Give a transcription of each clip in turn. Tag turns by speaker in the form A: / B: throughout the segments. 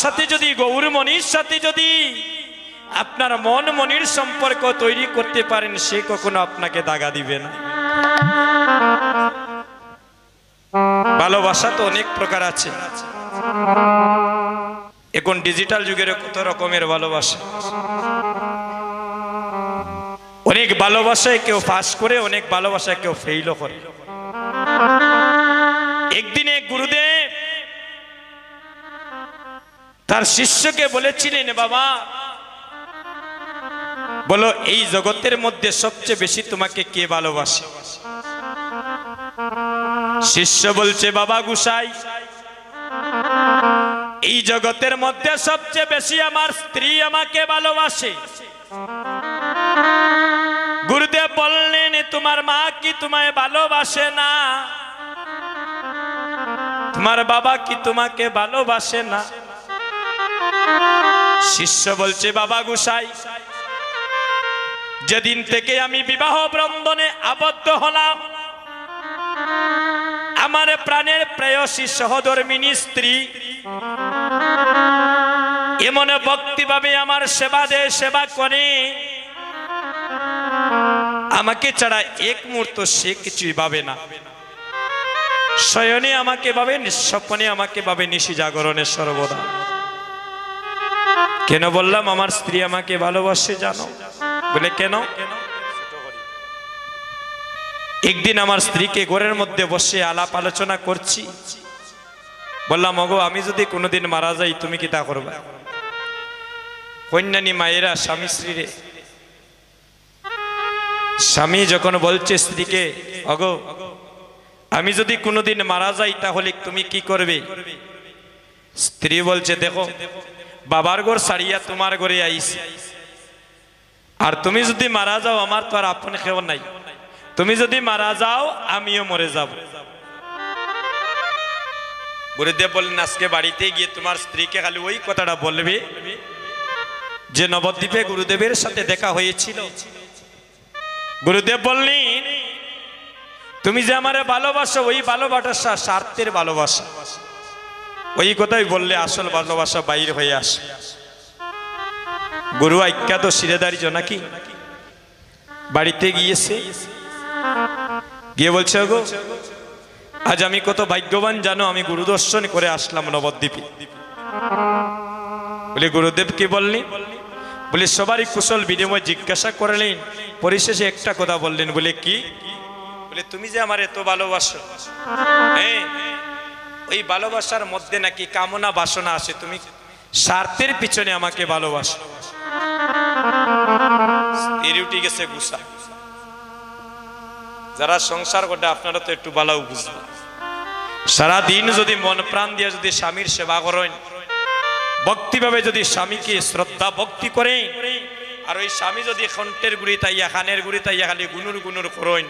A: সাথে যদি গৌরমণির সাথে যদি আপনার মন মনির সম্পর্ক তৈরি করতে পারেন, সে কখনো আপনাকে দাগা দিবে না। ভালোবাসা তো অনেক প্রকার আছে। এখন ডিজিটাল যুগের কত রকমের ভালোবাসা। অনেক ভালোবাসায় কেউ পাস করে, অনেক ভালোবাসায় কেউ ফেইলও করে। একদিন এক গুরুদেব তার শিষ্যকে বলেছিলেন, বাবা বলো এই জগতের মধ্যে সবচেয়ে বেশি তোমাকে কে ভালোবাসে? শিষ্য বলছে, বাবা গোসাই, এই জগতের মধ্যে সবচেয়ে বেশি আমার স্ত্রী আমাকে ভালোবাসে। গুরুদেব বললেন, তোমার মা কি তোমায় ভালোবাসে না? তোমার বাবা কি তোমাকে ভালোবাসে না? শিষ্য বলছে, বাবা গোসাই, যেদিন থেকে আমি বিবাহ বন্ধনে আবদ্ধ হলাম, আমার প্রাণের প্রেয়সী সহধর্মিনী স্ত্রী এমন ভক্তিভাবে আমার সেবা দেয়, সেবা করে, আমাকে ছাড়া এক মুহূর্ত সে কিছুই ভাবে না। শয়নে আমাকে ভাবে, স্বপ্নে আমাকে ভাবে, নিশি জাগরণে সর্বদা। কেন বললাম আমার স্ত্রী আমাকে ভালোবাসে জানো? বলে কেন? একদিন আমার স্ত্রীকে ঘরের মধ্যে বসে আলাপ আলোচনা করছি, বললাম, ওগো আমি যদি কোনোদিন মারা যাই তুমি কি তা করবা? কন্যানী মায়েরা স্বামী স্ত্রীরে, স্বামী যখন বলছে স্ত্রীকে, ওগো আমি যদি কোনোদিন মারা যাই তাহলে তুমি কি করবে? স্ত্রী বলছে, দেখো বাবার ঘর ছাড়িয়া তোমার ঘরে আইছি, আর তুমি যদি মারা যাও আমার তো আর আপন কেউ নাই, তুমি যদি মারা যাও আমিও মরে যাব। গুরুদেব বললেন, আজকে বাড়িতে গিয়ে তোমার স্ত্রীকে খালি ওই কথাটা বলবে যে নবদ্বীপে গুরুদেবের সাথে দেখা হয়েছিল। গুরুদেব বললেন, তুমি যে আমারে ভালোবাসো ওই ভালোবাসা স্বার্থের ভালোবাসা, ওই কথাই বললে আসল ভালোবাসা বাইর হয়ে আসে। গুরু আজ্ঞা তো শিরেদারি নাকি বাড়িতে গিয়েছে, গিয়ে বলছে, গো আজ আমি কত ভাগ্যবান জানো, আমি গুরু দর্শন করে আসলাম নবদ্বীপে। বলে গুরুদেব কি বললেন? বলে সবারই কুশল বিনিময় জিজ্ঞাসা করলেন, পরিশেষে একটা কথা বললেন। বলে কি? বলে তুমি যে আমার এত ভালোবাসো, হ্যাঁ ওই ভালোবাসার মধ্যে নাকি কামনা বাসনা আছে, তুমি স্বার্থের পিছনে আমাকে ভালোবাসো। উঠে গেছে গুসা। যারা সংসার করে আপনারা তো একটু ভালো বুঝবেন, সারাদিন যদি মন প্রাণ দিয়ে যদি স্বামীর সেবা করেন, ভক্তিভাবে যদি স্বামীকে শ্রদ্ধা ভক্তি করে, আর ওই স্বামী যদি কণ্ঠের গুড়ি তাইয়া খানের গুড়ি তাইয়া খালি গুনুর গুনুর করেন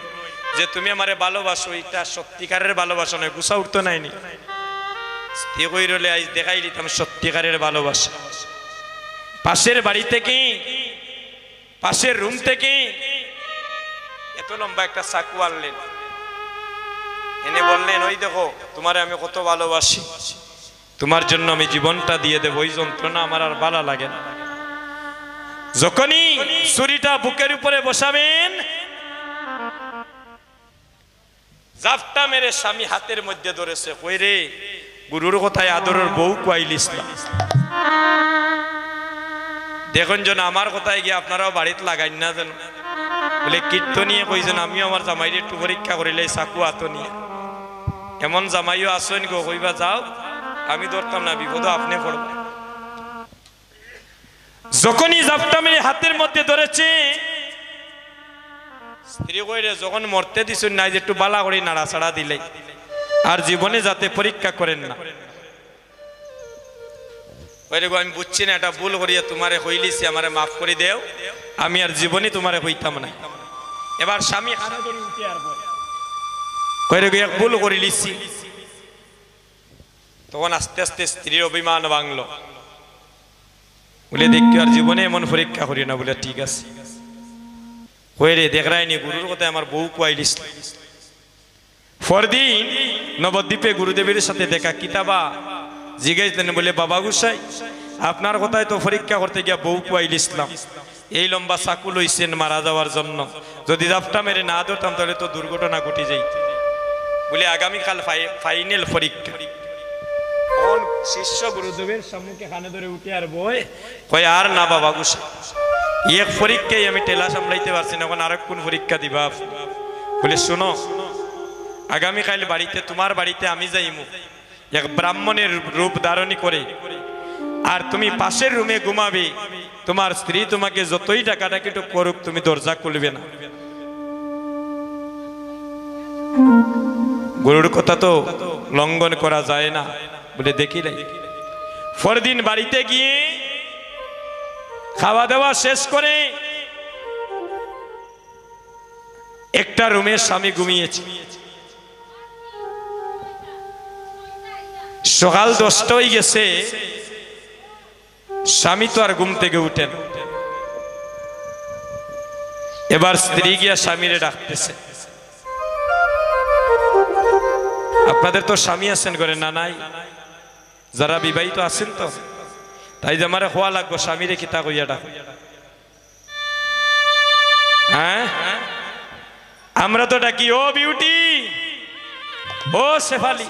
A: যে তুমি আমারে ভালোবাসো, এটা সত্যিকারের ভালোবাসা নয়, গুসা উঠতো নাইনি। আজ দেখাই দিতাম সত্যিকারের ভালোবাসা। পাশের বাড়ি থেকে, পাশের রুম থেকে এত লম্বা একটা চাকু আনলেন, এনে বললেন, ওই দেখো তোমারে আমি কত ভালোবাসি, তোমার জন্য আমি জীবনটা দিয়ে দেবো, ওই যন্ত্রণা আমার আর ভালো লাগে না। যখনই ছুরিটা বুকের উপরে বসাবেন, জাফটা মেরে স্বামী হাতের মধ্যে ধরেছে, কই রে গুরুর কথায় আদরের বউ কুয়াইলিস না। দেখুন যেন আমার কথায় গিয়ে আপনারাও বাড়িতে লাগাই না যেন। বলে কীর্তনিয়ে কইছেন, আমিও আমার জামাইরে একটু পরীক্ষা করিলে চাকু হাত নিয়ে। এমন জামাইও আসেন গো, কইবা যাও আমি ধরতাম না, বিপদ আপনি পড়বেন। যখনই জাপটা মেরে হাতের মধ্যে ধরেছে, স্ত্রী কইরে যখন মরতে দিছেন না, যে একটু বালা করে নাড়াচাড়া দিলে, আর জীবনে যাতে পরীক্ষা করেন না। কইরে গো আমি বুঝছি না, এটা ভুল করিয়া তোমারে হইলিছি, আমারে মাফ করে দেও, আমি আর জীবনে তোমারে হইতাম না। এবার স্বামী হারা ধরে উঠে আর বলে, কইরে গো এক ভুল করে লিছি। তখন আস্তে আস্তে স্ত্রীর অভিমান ভাঙলো, বলে দেখি আর জীবনে এমন পরীক্ষা করি না। বলে ঠিক আছে, কইরে দেখ রায়নি গুরুর কথা আমার বউ কুয়াইলিস। পরদিন নবদ্বীপে গুরুদেবের সাথে দেখা, কিতাবা জিজ্ঞাসা বলে বাবা গুসাই আপনার কথায় তো পরীক্ষা করতে গিয়া বউ কুয়াইল ইসলাম এই লম্বা চাকু লইছেন মারা যাওয়ার জন্য, যদি জাপটা মেরে না ধরতাম তাহলে তো দুর্ঘটনা ঘটে যাইত। বলে আগামীকাল ফাইনাল পরীক্ষা। কোন শিষ্য গুরুদেবের সম্মুখে কানে ধরে উঠে আর বই কয় আর না বাবা গুসাই, এক পরীক্ষায় আমি টেলা সামলাইতে পারছি না, এখন আরেক কোন পরীক্ষা দিবা? বলে শোনো, আগামীকাল বাড়িতে তোমার বাড়িতে আমি যাইমু এক ব্রাহ্মণের রূপ ধারণী করে, আর তুমি পাশের রুমে ঘুমাবে, তোমার স্ত্রী তোমাকে যতই ডাকাডাকি করুক তুমি দরজা খুলবে না। গুরুর কথা তো লঙ্ঘন করা যায় না। বলে দেখি নাই। পরদিন বাড়িতে গিয়ে খাওয়া দাওয়া শেষ করে একটা রুমে স্বামী ঘুমিয়েছে। সকাল 10টা হয়ে গেছে, স্বামী তো আর ঘুম থেকে উঠেন। এবার স্ত্রী গিয়া স্বামীরে ডাকতেছে। আপনাদের তো স্বামী আছেন করে না? নাই, যারা বিবাহিত আছেন তো, তাই যে আমার হওয়া লাগবো স্বামীরে কিতা কইয়া ডাকো। হ্যাঁ, আমরা তো ডাকি ও বিউটি, ও শেফালি,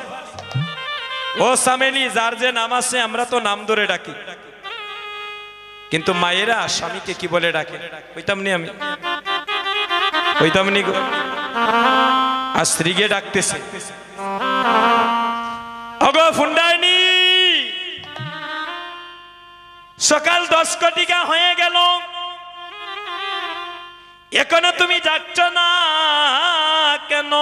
A: ও সামেলি, যার যে নাম আছে আমরা তো নাম ধরে ডাকি। কিন্তু মায়েরা স্বামীকে কি বলে ডাকে? কইতাম নি আমি, কইতাম নি গো। আর স্ত্রীকে ডাকতেছে, ওগো ফুন্ডাইনি, সকাল 10 কোটিকা হয়ে গেল, এখনো তুমি যাচ্ছ না কেন?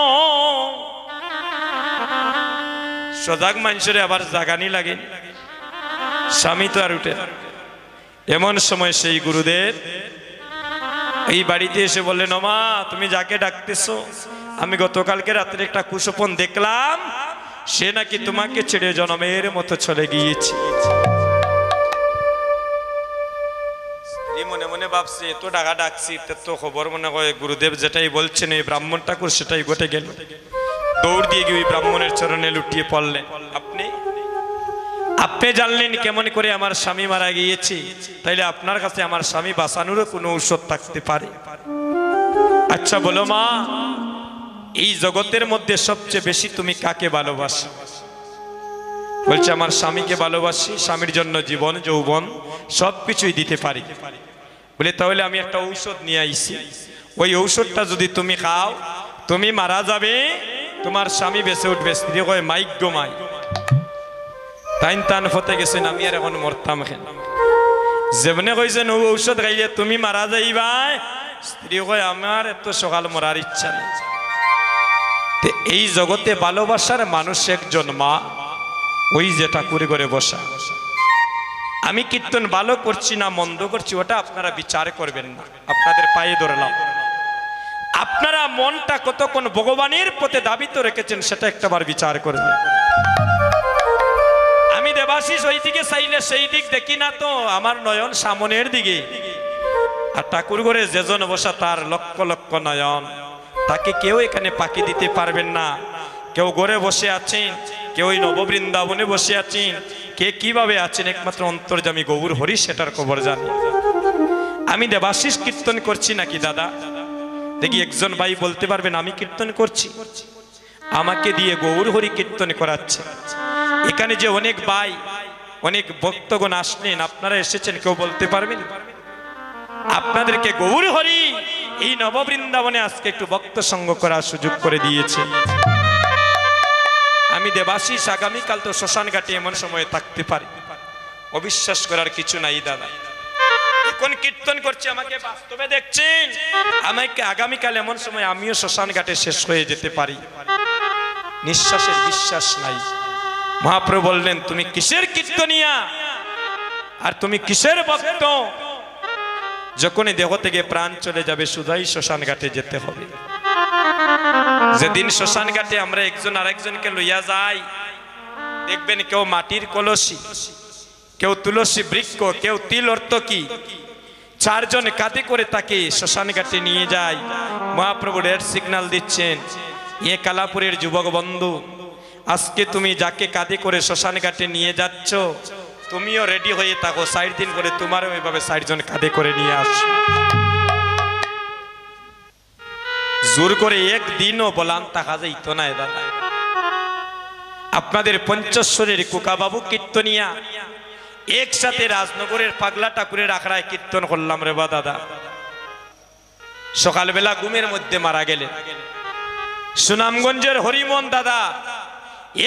A: সজাগ মানুষের আবার জাগানি লাগে, স্বামী তো আর উঠে। এমন সময় সেই গুরুদেব এই বাড়িতে এসে বললেন, ওমা তুমি যাকে ডাকতেছো, আমি গতকালকে রাত্রে একটা কুসপন দেখলাম, সে নাকি তোমাকে ছেড়ে জনমের মতো চলে গিয়েছে। মনে মনে ভাবছে এত ডাকা ডাকছি, তো খবর মনে হয় গুরুদেব যেটাই বলছেন এই ব্রাহ্মণ ঠাকুর সেটাই ঘটে গেল। দৌড় দিয়ে গিয়ে ওই ব্রাহ্মণের চরণে লুটিয়ে পড়লেন। আপনি জানলেন কেমন করে আমার স্বামী মারা গিয়েছে, তাইলে আপনার কাছে আমার স্বামী বাঁচানোরও কোনো ঔষধ থাকতে পারে। আচ্ছা বলো মা, এই জগতের মধ্যে সবচেয়ে বেশি তুমি কাকে ভালোবাসো? বলছে আমার স্বামীকে ভালোবাসি, স্বামীর জন্য জীবন যৌবন সবকিছুই দিতে পারি। বলে তাহলে আমি একটা ঔষধ নিয়ে আইছি, ওই ঔষধটা যদি তুমি খাও তুমি মারা যাবে, তোমার স্বামী বেঁচে উঠবে। স্ত্রী কয় মাইক গো মাই, তাইন টান ফতে গেছেন, আমি আর এখন মরতাম কেন? যেমনে কইছেন ও ঔষধ খাইলে তুমি মারা যাইবা, স্ত্রী কয় আমার এত সকাল মরার ইচ্ছা নেই। এই জগতে ভালোবাসার মানুষ একজন মা, ওই যে ঠাকুরে করে বসা। আমি কীর্তন ভালো করছি না মন্দ করছি ওটা আপনারা বিচার করবেন না, আপনাদের পায়ে ধরলাম। আপনারা মনটা কতক্ষণ ভগবানের পথে দাবিত রেখেছেন সেটা একটাবার বিচার করবেন। আমি দেবাশিস ওই দিকে চাইলে সেই দিক দেখি না তো, আমার নয়ন সামনের দিকে। আর ঠাকুর ঘরে যেজন বসা তার লক্ষ লক্ষ নয়ন, তাকে কেউ এখানে পাকি দিতে পারবেন না। কেউ ঘরে বসে আছেন, কেউ ওই নববৃন্দাবনে বসে আছেন, কে কিভাবে আছেন একমাত্র অন্তর্যামী গৌর হরি সেটার খবর জানি। আমি দেবাশিস কীর্তন করছি নাকি দাদা? দেখি একজন ভাই বলতে পারবেন আমি কীর্তন করছি? আমাকে দিয়ে গৌর হরি কীর্তন করাচ্ছে। এখানে যে অনেক ভাই অনেক ভক্তগণ আসলেন, আপনারা এসেছেন, কেউ বলতে পারবেন আপনাদেরকে গৌর হরি এই নববৃন্দাবনে আজকে একটু ভক্ত সঙ্গ করার সুযোগ করে দিয়েছে? আমি দেবাশিস আগামীকাল তো শ্মশান ঘাটে এমন সময় থাকতে পারি, অবিশ্বাস করার কিছু নাই দাদা। এখন কীর্তন করছি, আমাকে বাস্তবে দেখছেন, আমাকে আগামীকাল এমন সময় আমিও শ্মশান ঘাটে শেষ হয়ে যেতে পারি, নিঃশ্বাসের বিশ্বাস নাই। মহাপ্রভু বললেন তুমি কিসের কীর্তনিয়া আর তুমি কিসের ভক্ত? যখনই দেহ থেকে প্রাণ চলে যাবে সুধাই শ্মশান ঘাটে যেতে হবে। যেদিন শ্মশান ঘাটে আমরা একজন আরেকজনকে লইয়া যাই, দেখবেন কেউ মাটির কলসি, কেউ তুলসী বৃক্ষ, কেউ তিল অর্তকি, চারজন কাঁধে করে তাকে শ্মশান ঘাটে নিয়ে যায়। মহাপ্রভু রেড সিগন্যাল দিচ্ছেন, এ কালাপুরের যুবক বন্ধু, আজকে তুমি যাকে কাঁধে করে শ্মশান ঘাটে নিয়ে যাচ্ছ তুমিও রেডি হয়ে থাকো, 60 দিন করে তোমারও এইভাবে 60 জন কাঁধে করে নিয়ে আসো। জোর করে একদিনও বলান থাকা যাইতো না দাদা। আপনাদের পঞ্চেশ্বরের কুকাবাবু কীর্তনিয়া একসাথে রাজনগরের পাগলা ঠাকুরের আখড়ায় কীর্তন করলাম রে বা দাদা। সকালবেলা ঘুমের মধ্যে মারা গেলেন। সুনামগঞ্জের হরিমন দাদা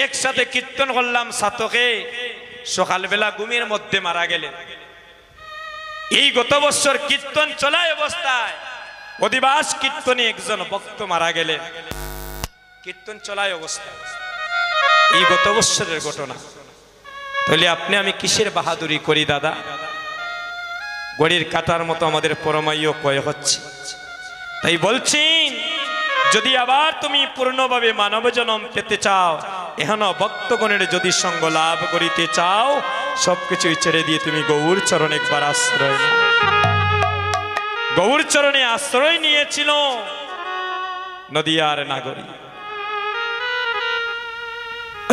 A: একসাথে কীর্তন করলাম সাতকে, সকালবেলা ঘুমের মধ্যে মারা গেলেন। এই গত বছর কীর্তন চলায় অবস্থায় অধিবাস কীর্তনে একজন ভক্ত মারা গেলেন, কীর্তন চলায় অবস্থায়। এই গত বছরের ঘটনা। তাহলে আপনি আমি কিসের বাহাদুরি করি দাদা? গড়ির কাটার মতো আমাদের পরমাইও কয় হচ্ছে। তাই বলছেন যদি আবার তুমি পূর্ণভাবে মানব জন্ম পেতে চাও, এখনো ভক্তগণের যদি সঙ্গ লাভ করিতে চাও, সবকিছুই ছেড়ে দিয়ে তুমি গৌর চরণে একবার আশ্রয় নাও। গৌর চরণে আশ্রয় নিয়েছিল নদিয়ার নাগরী।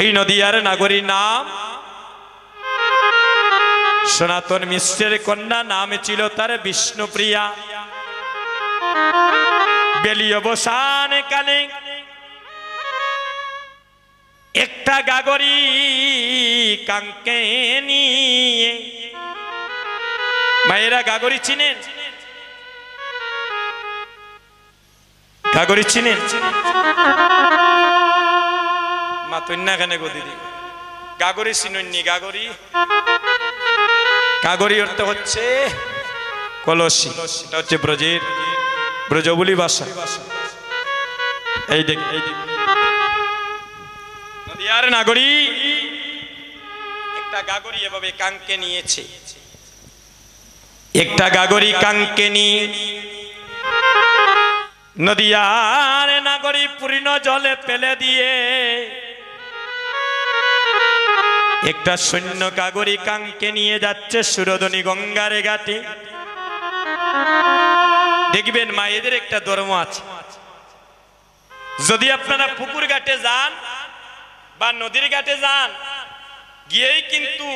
A: এই নদিয়ার নাগরী নাম সনাতন মিশ্রের কন্যা, নাম ছিল তার বিষ্ণুপ্রিয়া। বেলি অবসান কালে একটা গাগরী কাঙ্কে নিয়ে, মায়েরা গাগরী চিনেন? গাগরী চিনেন? মা তন্যা কেন গো দিদি? গাগরী চিনুননি? গাগরী, গাগরী অর্থ হচ্ছে কলসি। এটা হচ্ছে ব্রজের ব্রজবুলি ভাষা। এই দেখ, এই দেখ নদিয়ার নাগরী একটা গাগরী এভাবে কাঙ্কে নিয়েছে। একটা গাগরী কাঙ্কে নিয়ে নদিয়ার নাগরী পূর্ণ জলে ফেলে দিয়ে একটা শূন্য গাগরী কাঙ্কে নিয়ে যাচ্ছে সুরধনী গঙ্গার ঘাটে। দেখবেন মায়েদের একটা ধর্ম আছে, যদি আপনারা পুকুর ঘাটে যান বা নদীর ঘাটে যান, গিয়েই কিন্তু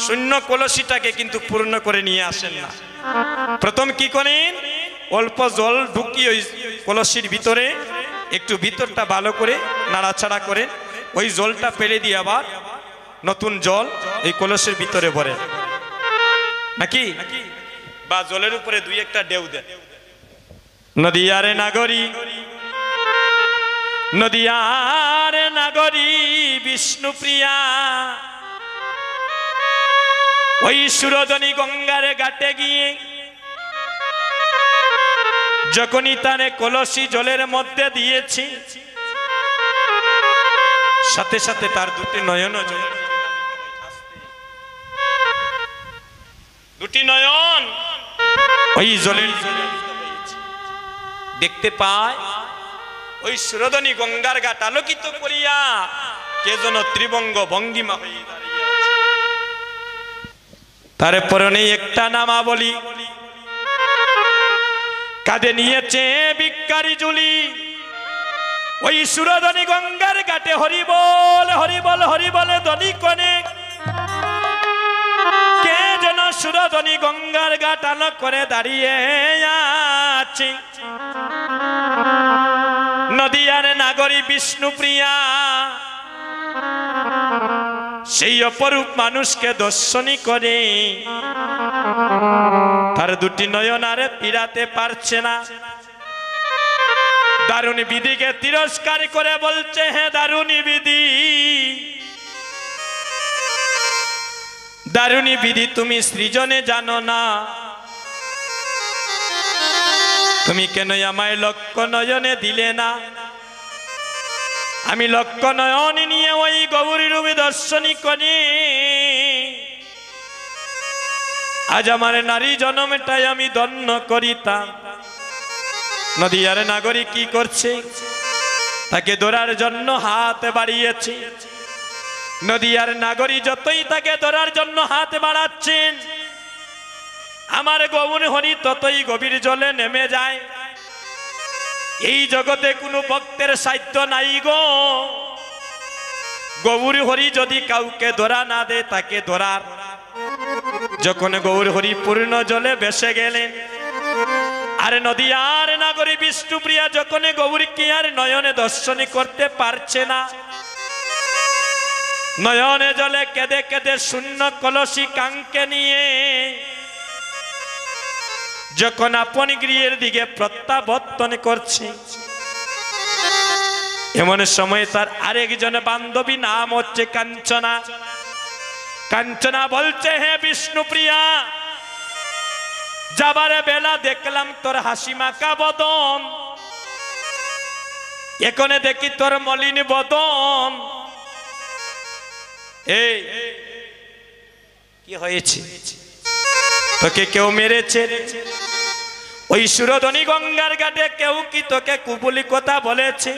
A: শূন্য কলসিটাকে কিন্তু পূর্ণ করে নিয়ে আসেন না। প্রথম কি করেন? অল্প জল ঢুকিয়ে ওই কলসির ভিতরে একটু ভিতরটা ভালো করে নাড়াচাড়া করেন, ওই জলটা ফেলে দিয়ে আবার নতুন জল এই কলসের ভিতরে ভরে নাকি, বা জলের উপরে দুই একটা ঢেউ দেন। নদিয়ার নাগরী, নদিয়ার নাগরী বিষ্ণুপ্রিয়া ওই সুরধনী গঙ্গার ঘাটে গিয়ে যখনই তারে কলসি জলের মধ্যে দিয়েছি, সাথে সাথে তার দুটি নয়ন, দুটি নয়ন ওই জলের দেখতে পায়। ওই সুরধনী গঙ্গার ঘাট আলোকিত করিয়া কে যেন ত্রিভঙ্গ ভঙ্গিমা হয়ে দাঁড়িয়ে আছে। তার পরনে একটা নামাবলী, কাঁধে নিয়েছে ভিক্ষারি ঝুলি। ওই সুরধনী গঙ্গার ঘাটে হরিবল হরিবল হরিবলে ধ্বনি কনে কে যেন সুরধনী গঙ্গার ঘাট আলো করে দাঁড়িয়ে আছে। নদিয়ার নাগরী বিষ্ণুপ্রিয়া সেই অপরূপ মানুষকে দর্শনী করে তার দুটি নয়ন আরে ফিরাতে পারছে না। দারুণী বিধিকে তিরস্কার করে বলছে, হে দারুণী বিধি, দারুণী বিধি তুমি সৃজনে জানো না, তুমি কেন আমায় লক্ষ নয়নে দিলে না? আমি লক্ষ নয়ন নিয়ে ওই গৌরী রূপে দর্শনী করি, আজ আমার নারী জন্মটাই আমি ধন্য করিতাম। নদিয়ার নাগরী কি করছে? তাকে ধরার জন্য হাত বাড়িয়েছে। নদিয়ার নাগরী যতই তাকে ধরার জন্য হাত বাড়াচ্ছেন, আমার গৌর হরি ততই গভীর জলে নেমে যায়। এই জগতে কোনো ভক্তের সাধ্য নাই গো, গৌর হরি যদি কাউকে ধরা না দেয় তাকে ধরার। যখন গৌর হরি পূর্ণ জলে ভেসে গেলেন, আর নদিয়ার নাগরী বিষ্ণুপ্রিয়া যখন গৌরীকে আর নয়নে দর্শন করতে পারছে না, নয়নে জলে কেঁদে কেঁদে শূন্য কলসি কাঙ্কে নিয়ে যখন আপন গৃহের দিকে প্রত্যাবর্তন করছে, এমন সময় তার আরেকজন বান্ধবী নাম হচ্ছে কাঞ্চনা। কাঞ্চনা বলছে, হে বিষ্ণুপ্রিয়া, যাবারে বেলা দেখলাম তোর হাসি মাখা বদন, এখানে দেখি তোর মলিন বদন। এই কি হয়েছে? তোকে কেউ মেরেছে? ওই সুরধনী গঙ্গার ঘাটে কেউ কি তোকে কুবুলি কথা বলেছে?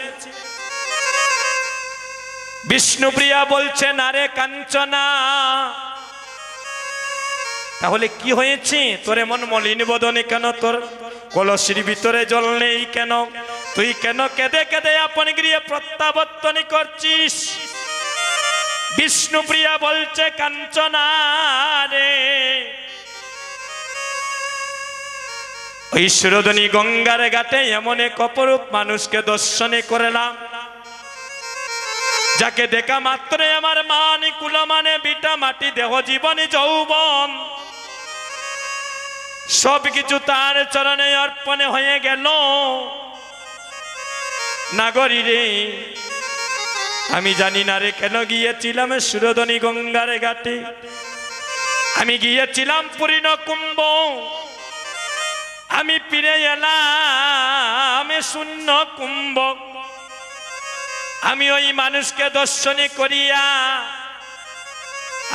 A: বিষ্ণুপ্রিয়া বলছে, না রে কাঞ্চনা। তাহলে কি হয়েছে? তোর এমন মলিন বদনে কেন? তোর কলসির ভিতরে জল নেই কেন? তুই কেন কেঁদে কেঁদে আপন গৃহে প্রত্যাবর্তন করছিস? বিষ্ণুপ্রিয়া বলছে, কাঞ্চনা রে, ওই সুরধনী গঙ্গার ঘাটে এমন এক অপরূপ মানুষকে দর্শনে করলাম, যাকে দেখা মাত্র আমার মানি কুলমানে বিটা মাটি দেহ জীবনী যৌবন সবকিছু তার চরণে অর্পণে হয়ে গেল। নাগরী রে, আমি জানি না রে কেন গিয়েছিলাম সুরধনী গঙ্গার ঘাটে। আমি গিয়েছিলাম পূর্ণ কুম্ভ, আমি ফিরে এলাম শূন্য কুম্ভ। আমি ওই মানুষকে দর্শনে করিয়া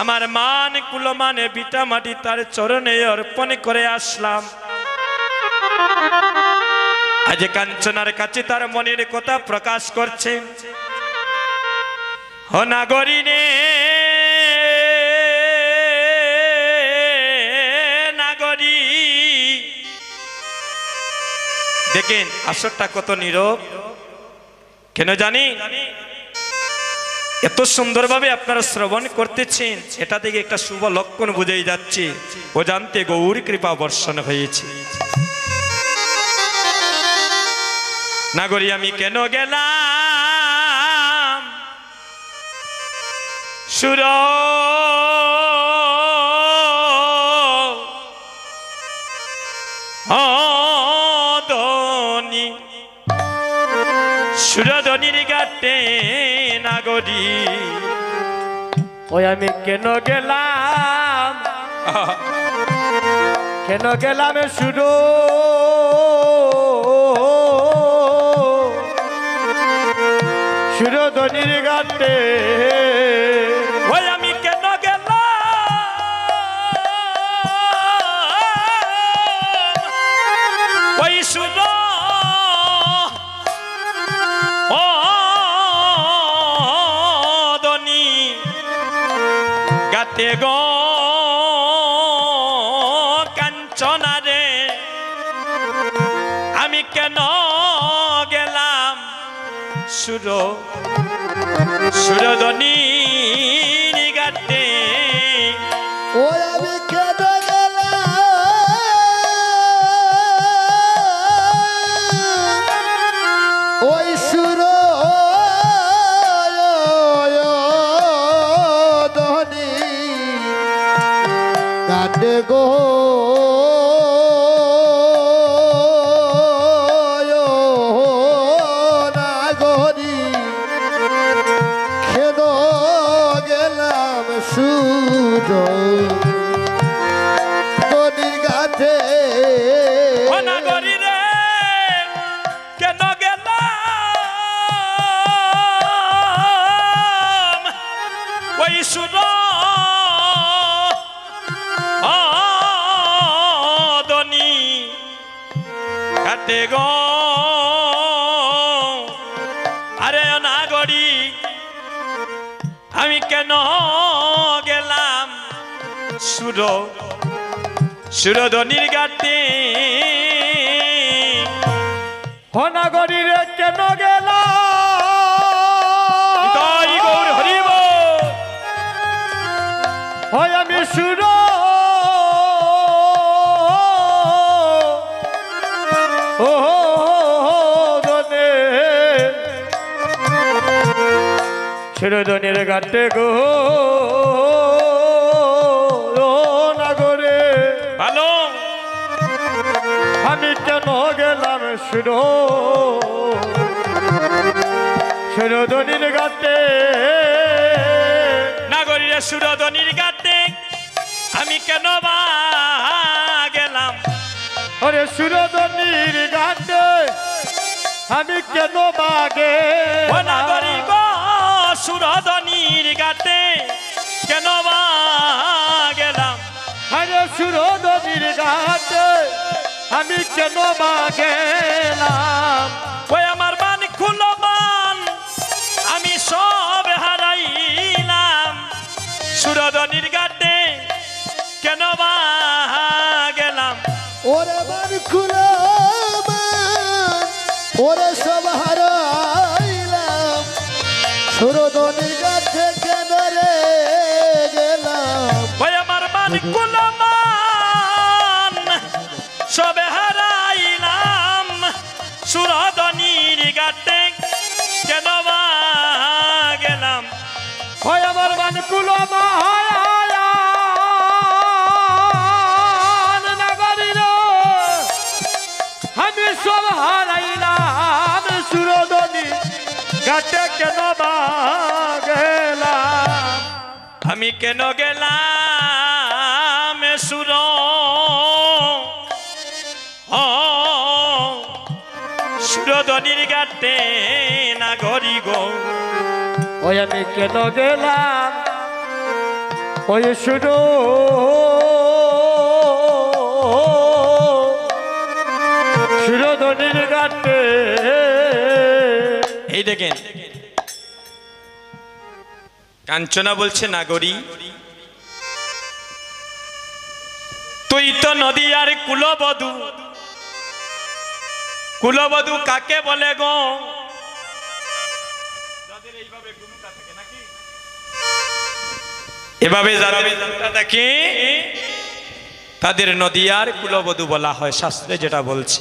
A: আমার মান কুলমানে বিটা মাটি তার চরণে অর্পণ করে আসলাম। আজ কাঞ্চনার কাছে তার মনের কথা প্রকাশ করছে। ও নাগরী রে, নাগরী, দেখেন আসরটা কত নীরব। কেন জানি? এত সুন্দরভাবে আপনারা শ্রবণ করতেছেন, এটা থেকে একটা শুভ লক্ষণ বুঝেই যাচ্ছে ও জানতে গৌর কৃপা বর্ষণ হয়েছে। নাগরী, আমি কেন গেলাম সুরধনীর ঘাটে? নাগরী, ওই আমি কেন গেলাম, কেন গেলাম সুরধনীর ঘাটে? ওই আমি কেন গেলাম ওই সুরধনী ঘাটে গো কাঞ্চনা রে? আমি কেন গেলাম সুরধনীর ঘাটে?
B: ওই আমি কেন গেলাম ওই সুরধনী ঘাটে গো নদীর ঘাটে?
A: ও নাগরী রে, কেন গেলাম ওই সুরধনী ঘাটে গো? আরে নাগরী, আমি কেন গেলাম সুরধনীর ঘাটে?
B: নাগরী রে, কেন গেলাম?
A: গৌর হরি বল।
C: হয় আমি সুর ও দনে সুরধনের ঘাটে গো নাগরে
A: ভালো
C: আমি কেন গেলাম সুরধনির ঘাটে
A: নাগরীর সুরধনির ঘাটে আমি কেন বা গেলাম
C: ওরে সুরধনির ঘাটে আমি কেন বাগে
A: ও নাগরী গো সুরধনির ঘাটে কেন বা গেলাম
C: আরে সুরধনির ঘাটে আমি কেন বাগেলাম
A: ওই আমার বান খুলো বান আমি সব হারাইলাম সুরধনির ঘাটে কেন বা গেলাম
B: ওরে মান খুলে ওরে সব হারাইলাম সুরধনির কাছে কেন রে গেলাম
A: ওই আমার বান খুলো বান সবে হারাইলাম সুরধনির ঘাটে কেন বা গেলাম
C: হয় আমার মান কুলো নাগরির আমি সব হারাইলাম সুরধনি ঘাটে কেন বা গেলাম
A: আমি কেন গেলাম সুর সুরধনির ঘাটে নাগরী গো
C: ওই আমি কেন গেলাম ওই শুরু সুরধনির ঘাটে
A: এই দেখেন কাঞ্চনা বলছে নাগরী তুই তো নদী আর কুলবধূ কুলবধূ কাকে বলে গো এভাবে যাদের ঘুমটা থাকে তাদের নদী আর কুলবধূ বলা হয় শাস্ত্রে যেটা বলছে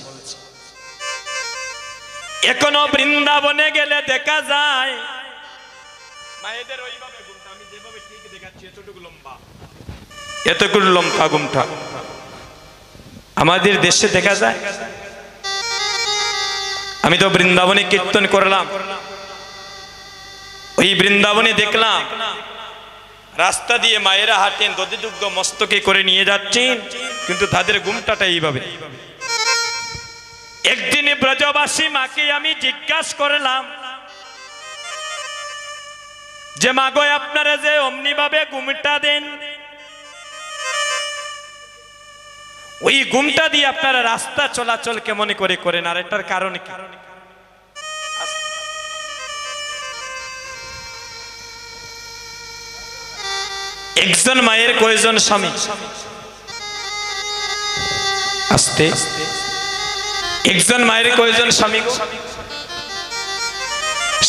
A: এখনো বৃন্দাবনে গেলে দেখা যায় মায়েদের ওইভাবে ঘুমটা আমি যেভাবে ঠিক দেখাচ্ছি এতটুকু লম্বা ঘুমটা আমাদের দেশে দেখা যায় আমি তো বৃন্দাবনে কীর্তন করলাম ওই বৃন্দাবনে দেখলাম রাস্তা দিয়ে মায়েরা হাঁটেন দধি দুগ্ধ মস্তকে করে নিয়ে যাচ্ছেন কিন্তু তাদের ঘুমটাটা এইভাবে একদিন ব্রজবাসী মাকে আমি জিজ্ঞাসা করলাম যে মা গো আপনারা যে অমনি ভাবে ঘুমটা দেন ওই ঘুমটা দিয়ে আপনারা রাস্তা চলাচল কেমন করে করেন আর এটার কারণ কি একজন মায়ের কয়জন স্বামী আস্তে একজন মায়ের কয়জন স্বামী গো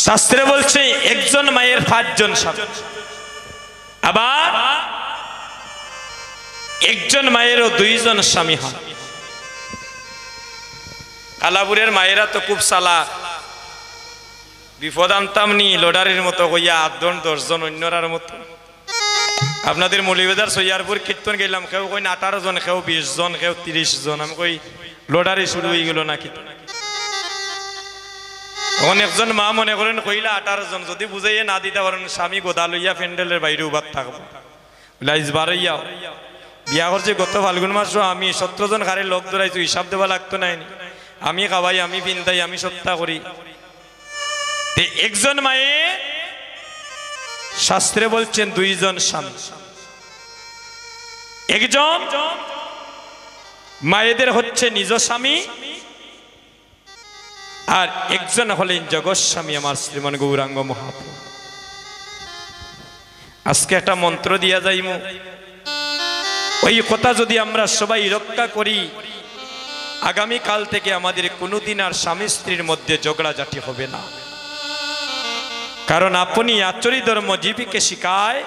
A: শাস্ত্রে বলছে একজন মায়ের 5 জন স্বামী আবার একজন মায়েরও 2 জন স্বামী হয় কালাপুরের মায়েরা তো খুব চালাক বিপদ আনতাম নি লডারের মতো হইয়া 8 জন 10 জন অন্যরার মতো আপনাদের মৌলভীবাজার সৈয়ারপুর কীর্তন গেলাম কেউ কই 18 জন কেউ 20 জন কেউ 30 জন আমি কই লডারি শুরু হয়ে গেল নাকি তখন একজন মা মনে করেন কইলা 18 জন যদি বুঝাইয়ে না দিতে পারেন স্বামী গোদা লইয়া প্যান্ডেলের বাইরে উবার থাকবো লাইজ বাড়াইয়া বিয়া করছে গত ফাল্গুন মাস আমি 17 জন ঘরে লোক ধরাইছো হিসাব দেওয়া লাগতো নাই আমি খাওয়াই আমি পিন্তাই আমি সত্তা করি একজন মায়ে শাস্ত্রে বলছেন 2 জন স্বামী একজন মায়েদের হচ্ছে নিজ স্বামী আর একজন হলেন জগৎ স্বামী আমার শ্রীমান গৌরাঙ্গ মহাপ্রভু আজকে একটা মন্ত্র দিয়া যাইমু ওই কথা যদি আমরা সবাই রক্ষা করি আগামী কাল থেকে আমাদের কোনোদিন আর স্বামী স্ত্রীর মধ্যে ঝগড়াঝাটি হবে না কারণ আপনি আচরি ধর্ম জীবিকে শিখায়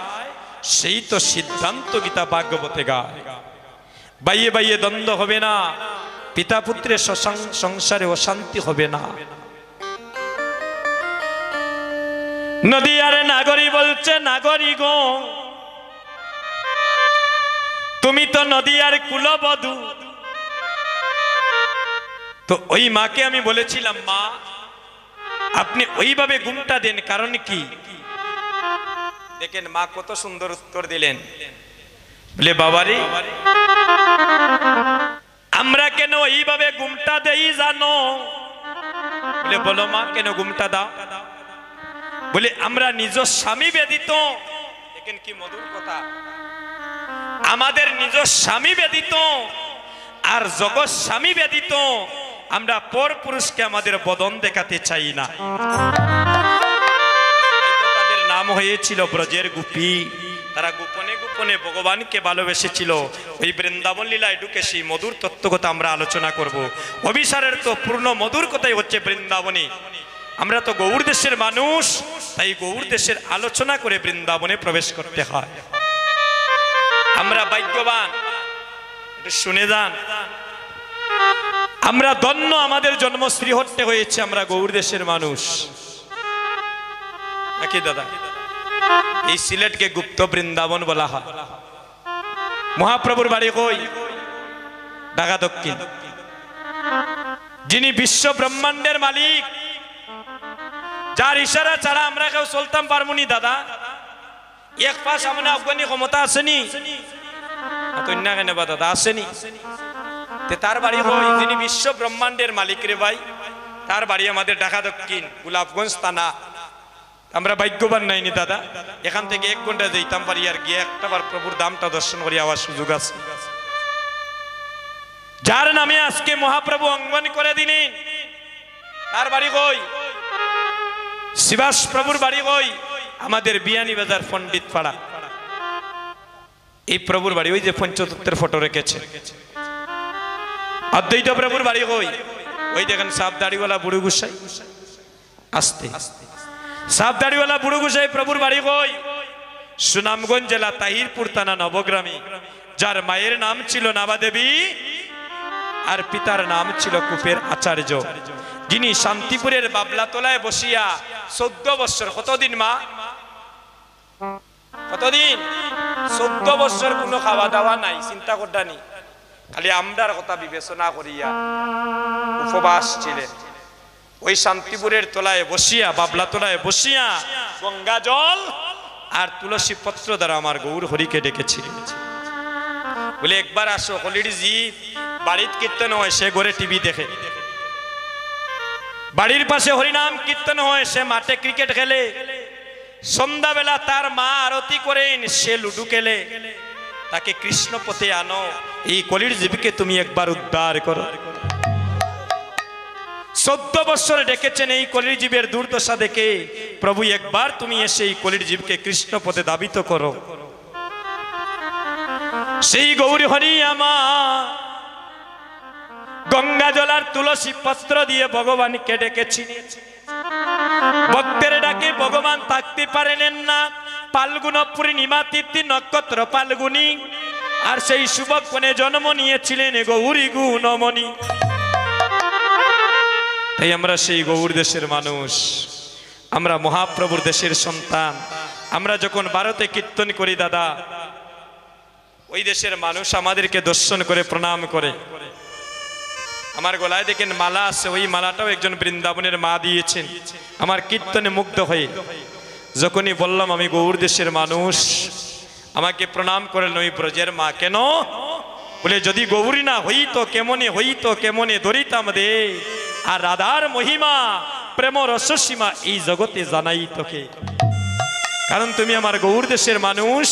A: সেই তো সিদ্ধান্ত গীতা ভাগবতে গায়। বাইয়ে বাইয়ে দ্বন্দ্ব হবে না, পিতা পুত্রের সংসারে অশান্তি হবে না। নদিয়ার নাগরী বলছে, নাগরী গো তুমি তো নদিয়ার কুলবধূ। তো ওই মাকে আমি বলেছিলাম, মা আপনি ওইভাবে ঘুমটা দেন, কারণ কি? দেখেন মা কত সুন্দর উত্তর দিলেন। বলে বাবারে আমরা কেন এইভাবে ঘুমটা দেই জানো? বলে বলো মা, কেন ঘুমটা দাও? বলে আমরা নিজ স্বামী ব্যতীত, দেখেন কি মধুর কথা, আমাদের নিজ স্বামী ব্যতীত আর জগৎ স্বামী ব্যতীত আমরা পর পুরুষকে আমাদের বদন দেখাতে চাই না। তাদের নাম হয়েছিল ব্রজের গোপী। তারা গোপনে গোপনে ভগবানকে ভালোবেসেছিল। ওই বৃন্দাবন লীলায় ঢুকে সেই মধুর তত্ত্বকথা আমরা আলোচনা করব। অভিসারের তো পূর্ণ মধুর কথাই হচ্ছে বৃন্দাবনে। আমরা তো গৌর দেশের মানুষ, তাই গৌর দেশের আলোচনা করে বৃন্দাবনে প্রবেশ করতে হয়। আমরা ভাগ্যবান, একটু শুনে যান, আমরা ধন্য, আমাদের জন্ম শ্রীহট্টে হয়েছে, আমরা গৌর দেশের মানুষ নাকি দাদা? এই সিলেটকে গুপ্ত বৃন্দাবন বলা হয়। মহাপ্রভুর বাড়ি কই? ঢাকা দক্ষিণ। যিনি বিশ্ব ব্রহ্মাণ্ডের মালিক, যার ইশারা ছাড়া আমরা কেউ চলতাম পারবনি দাদা। এক পা সামনে আফগানি ক্ষমতা আসেনি, দাদা আসেনি। তার বাড়ি কই? যিনি বিশ্ব ব্রহ্মাণ্ডের মালিক রে ভাই, তার বাড়ি আমাদের ঢাকা দক্ষিণ, গোলাপগঞ্জ থানা। আমরা ভাগ্যবান নাইনি দাদা, এখান থেকে 1 ঘন্টা যেতাম পারি, আর গিয়ে একটাবার প্রভুর দামটা দর্শন করি আওয়ার সুযোগ আছে। যার নামে আজকে মহাপ্রভু অঙ্গন করে দিলেন, তার বাড়ি কই? শিবাস প্রভুর বাড়ি কই? আমাদের বিয়ানীবাজার পণ্ডিত পাড়া। এই প্রভুর বাড়ি, ওই যে পঞ্চতত্ত্বের ফটো রেখেছে। অদ্বৈত প্রভুর বাড়ি কই? ওই দেখেন সাপ দাড়িওয়ালা বুড়ো গুসাই, আস্তে সাপ দাড়িওয়ালা বুড়ো গুসাই প্রভুর বাড়ি কই? সুনামগঞ্জ জেলা তাহিরপুর থানা নবগ্রামী। যার মায়ের নাম ছিল নাবা দেবী আর পিতার নাম ছিল কুপের আচার্য, যিনি শান্তিপুরের বাবলাতলায় বসিয়া 14 বছর, কতদিন মা? কতদিন? 14 বছর কোনো খাওয়া দাওয়া নাই, চিন্তা করডানি, খালি আমরার কথা বিবেচনা করিয়া উপবাস ছিলেন। ওই শান্তিপুরের তলায় বসিয়া, বাবলা তলায় বসিয়া গঙ্গা জল আর তুলসী পত্র দ্বারা আমার গৌর হরিকে ডেকেছিলেন। বলে একবার আসো, হলির জি বাড়ির কীর্তন হয়, সে ঘরে টিভি দেখে। বাড়ির পাশে হরিনাম কীর্তন হয়, সে মাঠে ক্রিকেট খেলে। সন্ধ্যাবেলা তার মা আরতি করেন, সে লুডু খেলে। তাকে কৃষ্ণ পথে আনো, এই কলির জীবকে তুমি একবার উদ্ধার করো। 14 বছর ডেকেছেন এই কলির জীবের দুর্দশা দেখে, প্রভু একবার তুমি এসে এই কলির জীবকে কৃষ্ণ পথে দাবিত করো। সেই গৌরী হরি আমার গঙ্গা জল আর তুলসী পত্র দিয়ে ভগবানকে ডেকেছিলেন। ভক্তের ডাকে ভগবান থাকতে পারেন না। ফাল্গুন পূর্ণিমা তিথি নক্ষত্র ফাল্গুনি, আর সেই শুভক্ষণে জন্ম নিয়েছিলেন গৌরী গুণমণি। তাই আমরা সেই গৌর দেশের মানুষ, আমরা মহাপ্রভুর দেশের সন্তান। আমরা যখন ভারতে কীর্তন করি দাদা, ওই দেশের মানুষ আমাদেরকে দর্শন করে প্রণাম করে। আমার গলায় দেখেন মালা আছে, ওই মালাটাও একজন বৃন্দাবনের মা দিয়েছেন। আমার কীর্তনে মুগ্ধ হয়ে যখনই বললাম আমি গৌর দেশের মানুষ, আমাকে প্রণাম করলেন ওই ব্রজের মা। কেন? বলে যদি গৌরী না হইতো কেমনে, হইতো কেমনে ধরিতাম দে, আর রাধার মহিমা প্রেম রসসীমা এই জগতে জানাই তোকে। কারণ তুমি আমার গৌর দেশের মানুষ,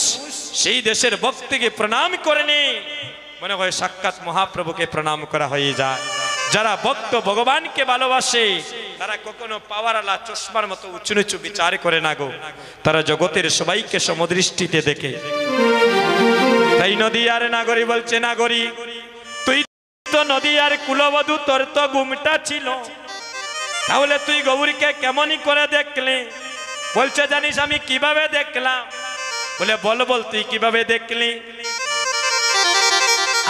A: সেই দেশের ভক্তকে প্রণাম করে নে, মনে হয় সাক্ষাৎ মহাপ্রভুকে প্রণাম করা হয়ে যায়। যারা ভক্ত ভগবানকে ভালোবাসে, তারা কখনো পাওয়ারালা চশমার মতো উঁচু নিচু বিচার করে না গো, তারা জগতের সবাইকে সমদৃষ্টিতে দেখে। তাই নদিয়ার নাগরী বলছে, নাগরী তুই তো নদিয়ার কুলবধূ, তোর তো ঘুমটা ছিল, তাহলে তুই গৌরীকে কেমনই করে দেখলে? বলছে জানিস আমি কিভাবে দেখলাম? বলে বল বল তুই কিভাবে দেখলি?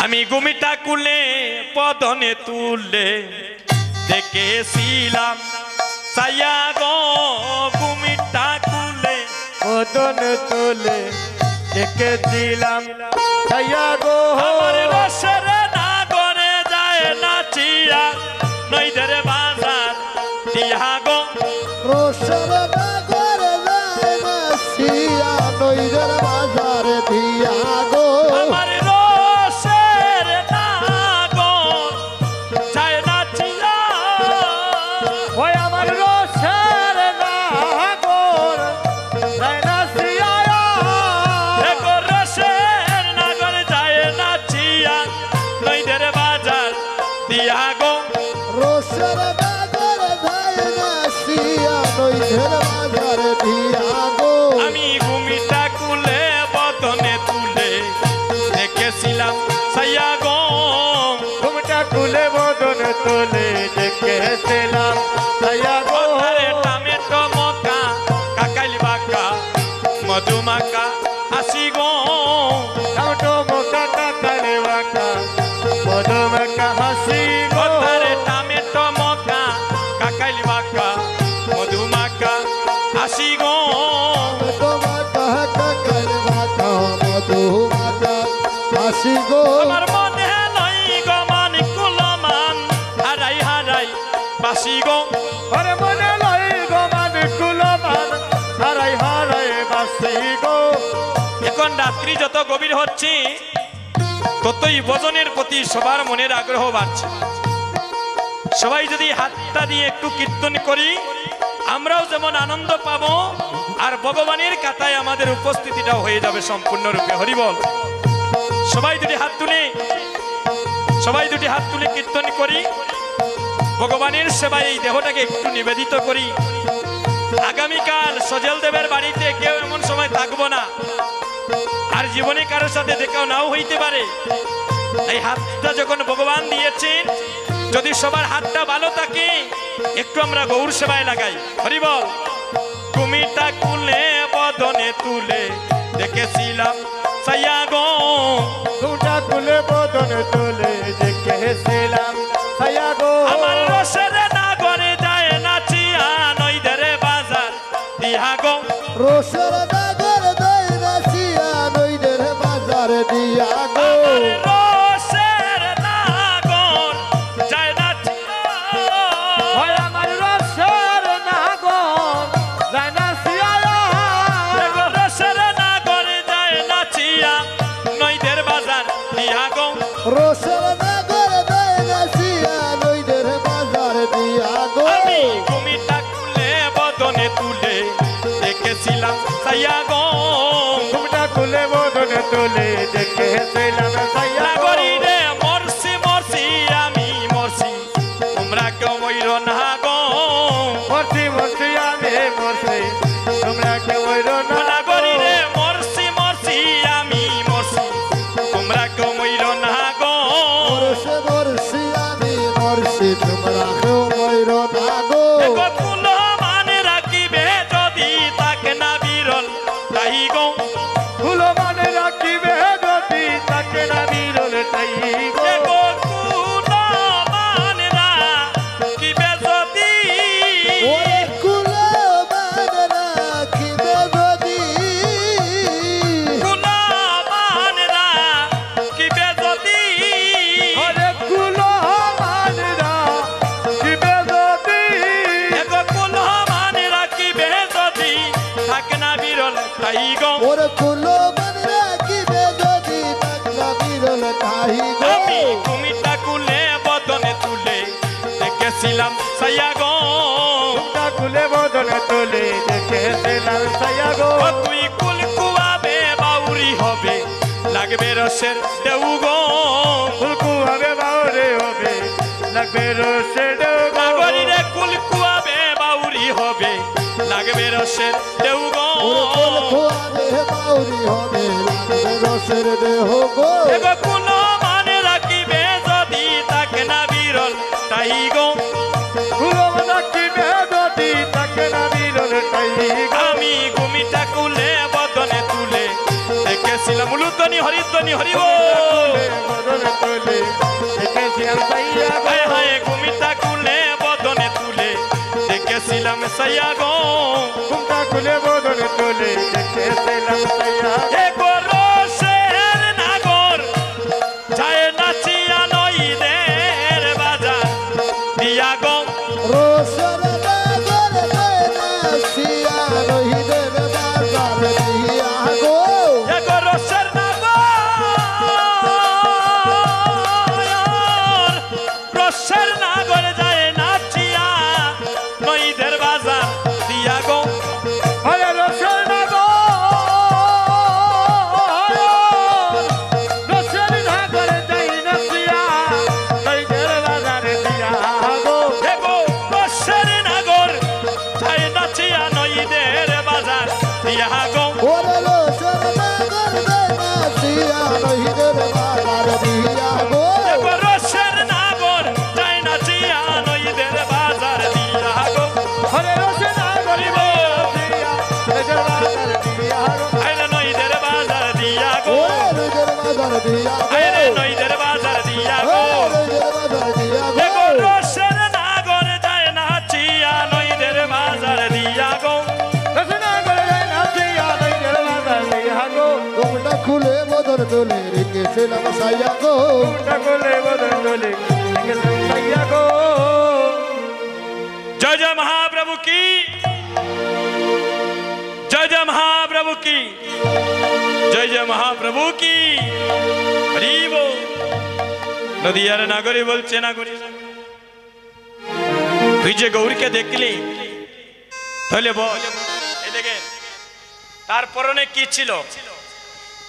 A: আমি গুমিটা কুলে বদনে তুলে দেখেছিলাম সাইয়া গো গুমিটা কুলে
C: বদন তোলে দেখেছিলাম সাইয়া গো
A: আমার রসের নাগরে যায় নাচিয়া নইদের বাজার দিয়া গো
B: রোশন নগর যায় না সিয়া নইদের বাজার দিয়া গো
A: আমার রসের নাগর যায় নাচিয়া
C: ওই আমার রসের নাগর যায় না সিয়া
A: দেখো রসের নাগর যায় নাচিয়া নইদের বাজার দিয়া গো
B: রোশন নগর যায় না সিয়া নইদের বাজার দিয়া গো
A: আমি ঘুমিটা কুলে বদনে তুলে দেখেছিলাম সাইয়া গো
C: ঘুমটা খুলে বদন তোলে দেখেছিলাম সাইয়া গো
A: ওধারে টমেটো মকা কাকাইল বাঁকা মধুমাকা হাসি গো
C: টমেটো মোটা কাকালে বাঁকা মধুমাকা হাসি গো
A: ওধারে টমেটো মকা কাকাইল বাঁকা মধুমাকা হাসি গো
B: মাতা কাকাল মাতা মধু মাতা হাসি গো
A: আমার মনে লই গো মান কুলমান হারাই হারাই বাসি গো
C: আরে মনে লই গো মান কুলমান হারাই হারাই বাসি গো
A: এখন রাত্রি যত গভীর হচ্ছে ততই ভজনের প্রতি সবার মনের আগ্রহ বাড়ছে। সবাই যদি হাতটা দিয়ে একটু কীর্তন করি আমরাও যেমন আনন্দ পাবো আর ভগবানের কাতায় আমাদের উপস্থিতিটাও হয়ে যাবে সম্পূর্ণরূপে। হরি বল। সবাই দুটি হাত তুলে কীর্তন করি, ভগবানের সেবায় এই দেহটাকে একটু নিবেদিত করি। আগামীকাল সজল দেবের বাড়িতে কেউ এমন সময় থাকবো না, আর জীবনে কারোর সাথে দেখাও নাও হইতে পারে। এই হাতটা যখন ভগবান দিয়েছেন, যদি সবার হাতটা ভালো থাকে একটু আমরা গৌর সেবায় লাগাই। হরি বল। কুমিটা কুলে বদনে তুলে দেখেছিলাম সাইয়া গো
C: ঘুমটা খুলে বদন তোলে দেখেছিলাম সাইয়া গো
A: আমার রসের নাগরে যায় নাচিয়া নইদের বাজার দিয়া গো
B: রোশন নগর যায় না সিয়া নইদের বাজার দিয়া গো
A: আমার রসের নাগর যায় নাচিয়া
C: হয় আমার রসের নাগর যায় না সিয়া
A: দেখো রসের নাগরে যায় নাচিয়া নইদের বাজার দিয়া গো
B: রোশন নগর যায় না সিয়া নইদের বাজার দিয়া গো
A: আমি কুমিটা কুলে বদনে তুলে দেখেছিলাম সাইয়া গো
C: ঘুমটা খুলে বদন তোলে দেখেছিলাম সাইয়া গো
A: নাগরি রে মরছি মরছি আমি মরছি তোমরা কেউ মইর না গো
C: মরছি মরছি আমি মরছি তোমরা কেউ না
A: নাগরি রে মরছি মরছি আমি মরছি তোমরা কেউ মইর না গো
B: মরছে মরছি আমি মরছি তোমরা কেউ মইর না গো
A: দেখো কুল মানে রাখিবে যদি তাকে না বিরল তাই গো
C: ফুলো মানে রাখিবে যদি তাকে না বিরল তাই গো
A: দেখো কুল মানে রাখিবে যদি
B: ওরে কুলো মানে রাখিবে যদি
A: কুল মানে রাখিবে যদি
C: আরে কুলো মানে রাখিবে যদি
A: দেখো কুল মানে রাখিবে যদি থাকে না বিরল তাই গো
B: ওরে কুলো মানে রাখিবে যদি তাকলা বিরল তাই গো
A: আমি কুমিটা কুলে বদনে তুলে দেখেছিলাম সাইয়া গো
C: ঘুমটা খুলে বদন তোলে দেখেছিলাম সাইয়া গো
A: ও তুই কুল কুয়াবে বাউরি হবে লাগবে রসের দেউ গো
C: ফুলকু হবে বাউরে হবে লাগবে রসে
A: নাগরি রে কুল কুয়াবে বাউরি হবে লাগবে রসের দেউ গো
B: ওরে কুল খোয়াবে বাউরি হবে লাগবে রসের দেহ গো
A: দেখো কুল মানে রাখিবে যদি তাকে না বিরল তাই গো
C: ফুলো রাখিবে যদি তাকে না বিরল তাই গো
A: আমি কুমিটা কুলে বদনে তুলে হরিধ্বনি হরিধ্বনি হরিব
C: বদনে তুলে দেখেছিলাম সাইয়া গো
A: হায় হায় ঘুমিটা খুলে বদনে তুলে দেখেছিলাম সাইয়া গো
C: ঘুমটা খুলে বদনে তুলে দেখেছিলাম সাইয়া
A: এ গরসের নাগর যায় নাচিয়া নইদের বাজার দিয়া গো
B: রোশন নাগর দেয় নাচিয়া নইদের বাজার দিয়া গো
A: এ গরসের নাগর রসের নাগর যায় নাচিয়া নইদের বাজার দিয়া গো
C: হরে রসের নাগর রসের নাগর যাই নাচিয়া নইদের বাজারে দিয়া গো
A: দেখো রসের নাগর যায় নাচিয়া নইদের বাজার দিয়া গো
B: ওরে রোশন নাগর দেয় নাচিয়া নইদের বাজার দিয়া গো
A: দেখো রসের নাগর যায় নাচিয়া নইদের বাজার দিয়া গো
C: হরে রসের নাগর নাচিয়া নইদের বাজারে দিয়া গো
A: আইরে নইদের বাজার দিয়া গো
B: ওরে নইদের বাজার দিয়া গো
A: আইরে নইদের বাজার দিয়া গো
B: ওরে নইদের বাজার দিয়া গো
A: দেখো রসের নাগর যায় নাচিয়া নইদের বাজার দিয়া গো
C: রসের নাগর যাই নাচিয়া নইদের বাজারে দিয়া গো
B: ঘুমটা খুলে বদন তুলে রেখেছিলাম সাইয়া গো
C: ঘুমটা খুলে বদনে তুলে দেখেছিলাম সাইয়া গো
A: जय जय महाप्रभु की जय जय महाप्रभु की जय जय महाप्रभु की हरि बोल नदियार नागरी बोलছে নাগরি তুই যে গৌরীকে দেখলি তাহলে বল এই দেখেন তার পরনে কি ছিল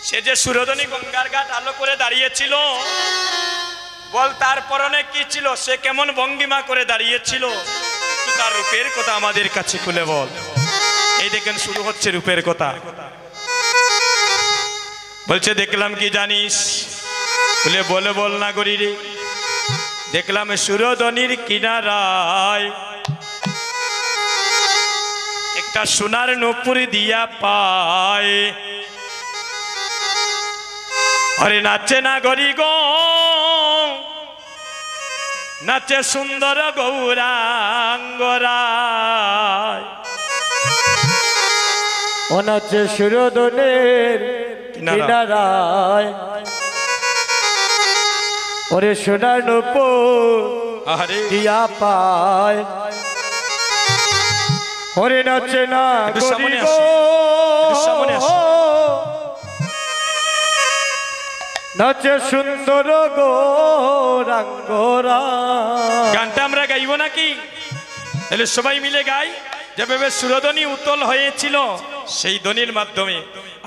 A: সে যে সুরধনী গঙ্গার ঘাট আলো করে দাঁড়িয়েছিল বল তার পরনে কি ছিল সে কেমন ভঙ্গিমা করে দাঁড়িয়েছিল একটু তার রূপের কথা আমাদের কাছে খুলে বল এই দেখেন শুরু হচ্ছে রূপের কথা বলছে দেখলাম কি জানিস বলে বলে বল না গরি রে দেখলাম সুরধনির কিনারায় একটা সোনার নূপুর দিয়া পায় আরে নাচে না গরি গো নাচে সুন্দর গৌরাঙ্গরায়
C: ও নাচে সুরধনের কিনারায় ওরে সোনার নূপুর
A: আরে
C: দিয়া পায় ওরে নাচে না
A: একটু সামনে
C: গরি
A: আসো,
C: গো
A: একটু সামনে আসো।
C: নাচে সুন্দর গৌরাঙ্গরা
A: গানটা আমরা গাইব নাকি তাহলে সবাই মিলে গাই যেভাবে সুরধ্বনি উত্তল হয়েছিল সেই ধ্বনির মাধ্যমে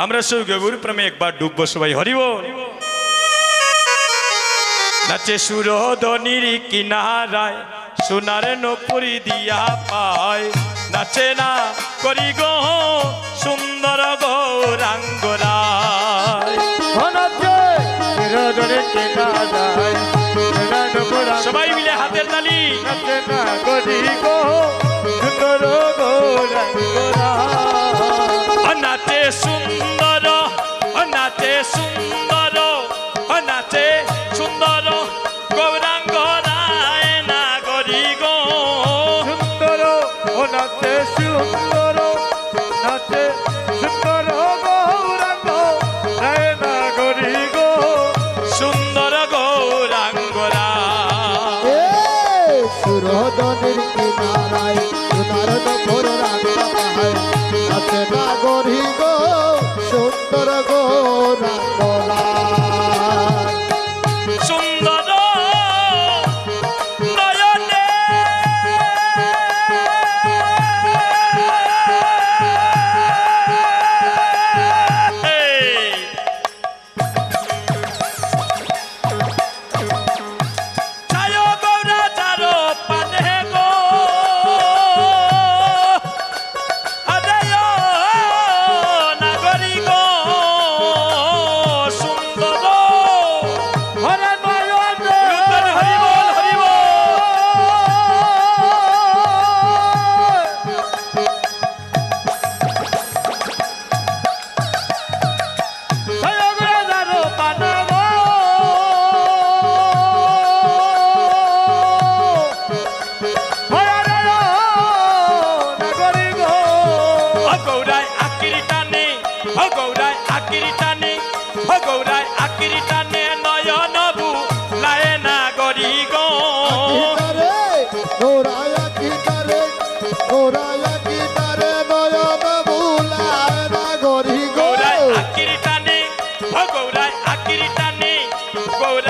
A: আমরা সব গৌর প্রেমে একবার ডুববো সবাই হরিব নাচে সুরধ্বনির কিনারায় সোনার নপুরি দিয়া পায় নাচে না করি গো সুন্দর গৌরাঙ্গরায়
C: নাচে সুরধনের কিনারায় সোনার নূপুর
A: সবাই মিলে হাতের তালি
C: নাচে না গরি গো সুন্দর গৌরাঙ্গরা
A: নাচে সুন্দর নাচে সুন্দর নাচে সুন্দর গৌরাঙ্গ রায় না গরি গো
C: সুন্দর ও নাচে সুন্দর নাচে সুন্দর গৌরাঙ্গ রায় না গরি গো
A: সুন্দর গৌরাঙ্গ রায়
B: এ সুরধনির কিনারায় সোনার নূপুর রাখা পায় নাচে না গরি গো সুন্দর গৌরাঙ্গরায়
A: সুন্দর নয়নে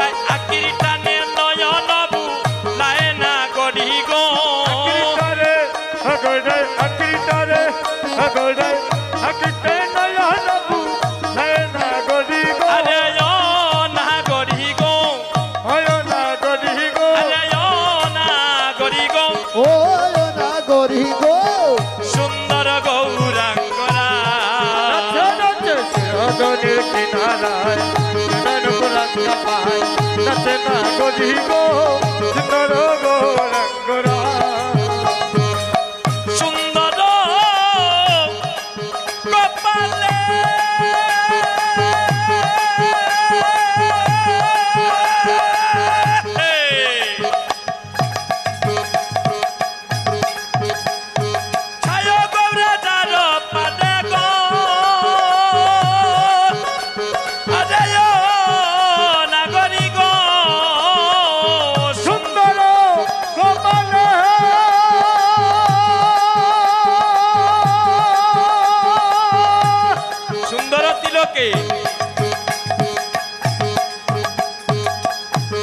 A: গৌরায় আকির টানে নয়ন বুলায় না গড়ি গো
C: আকিরিটারে গৌরাই আকিরিটারে গৌরাই আকিরিতে নয়ন বুলায় না গড়ি গো
A: আরে ও না গড়ি গো
C: হয় না গড়ি গো
A: আরে ও না গড়ি গো
B: ও না গরি গো
A: সুন্দর গৌরাঙ্গরা
C: নদীর কিনারায় নয়ন পুরাঙ্গা পায় নাচে না গড়ি গো সুন্দর গৌরাঙ্গরা
A: সুন্দর কপালে ছায় গৌরা যার পানে গো আরে ও নাগরি গো
C: সুন্দর কপালে
A: সুন্দর তিলকে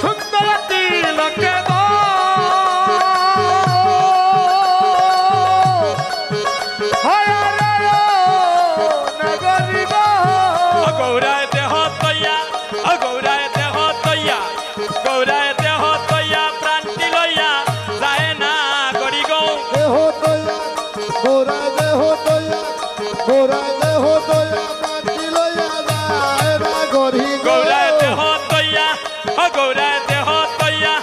C: সুন্দর তিলকে গো হয় রে নগরী গো
A: গৌরায় দেহ তৈয়া গৌরায় দেহ তৈয়া গৌরায় দেহ তৈয়া প্রান্তি লইয়া যায় না গড়ি গৌ
B: দেহ তৈয়া গোরা দেহ তৈয়া গোরা দেহ তৈয়া প্রান্তি লইয়া যায় না গরি গো
A: গৌরায় দেহ তৈয়া গৌরায় দেহ তৈয়া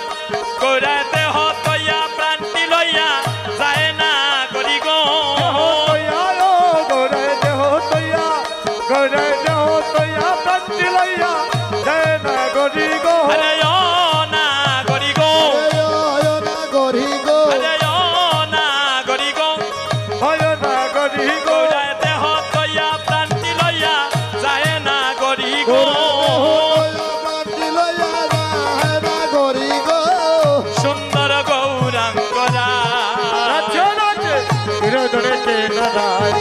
A: গৌরায় দেহ তৈয়া প্রান্তি লইয়া যায় না গড়ি গৌ
C: গৌরায় দেহ তৈয়া গৌরায় দেহ তৈয়া প্রান্তি লইয়া যায় না গরি গো
A: আরে ও না গড়ি গৌ
B: না গরি গো
A: আরে ও না গড়ি গৌ
C: হয় না গরি গো
A: গৌরায় দেহ তৈয়া প্রান্তি লইয়া যায় না গড়ি গৌ
B: প্রান্তি লইয়া যায় না গরি গো
A: সুন্দর গৌরাঙ্গরা
C: নাচে নাচে বিরোধনে নারায়